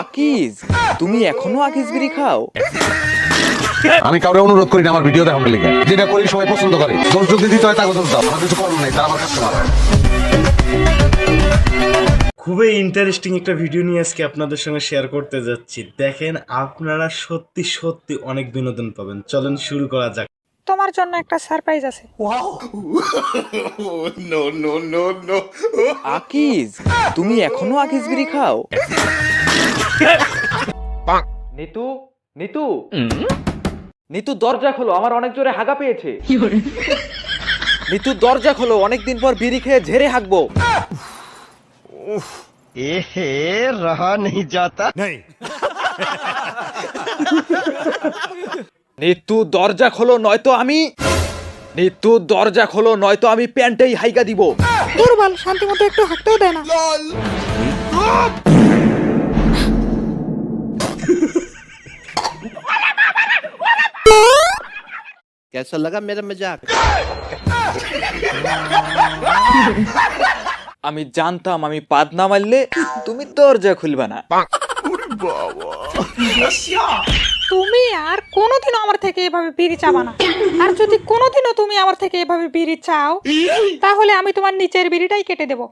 আকিজ, তুমি এখনো আকিজ বিড়ি খাও? আমি কাউকে অনুরোধ করি না আমার ভিডিও দেখার লিগে, যেটা করি সবাই পছন্দ করে। দোষ যদি দিতে হয় তাকে দোষ দাও, আমার কিছু করার নাই, তারা আমার কাস্টমার। খুবই ইন্টারেস্টিং একটা ভিডিও নিয়ে আজকে আপনাদের সঙ্গে শেয়ার করতে যাচ্ছি। দেখেন, আপনারা সত্যি সত্যি অনেক বিনোদন পাবেন। চলেন শুরু করা যাক। তোমার জন্য একটা সারপ্রাইজ আছে। আকিজ, তুমি এখনো আকিজ বিড়ি খাও? নিতু, নিতু, নিতু দরজা খোলো, আমার অনেক জোরে হাগা পেয়েছে। নিতু দরজা খোলো, অনেকদিন পর বিড়ি খেয়ে ঝেড়ে হাগবো। रहा नहीं जाता নিতু দরজা খোলো, নয়তো আমি নিতু দরজা খোলো, নয়তো আমি প্যান্টেই হাইগা দিব। দুর্বল, শান্তি মতো একটু হাঁটতেও দেয় না। कैसा लगा मेरा मजाक? আমি জানতাম আমি পাদ না মারলে তুমি দরজা খুলবা না। তুমি আর কোনোদিনও আমার থেকে এভাবে বিড়ি চাবা না। আর যদি কোনোদিনও তুমি আমার থেকে এভাবে বিড়ি চাও, তাহলে আমি তোমার নিচের বিড়িটাই কেটে দেবো।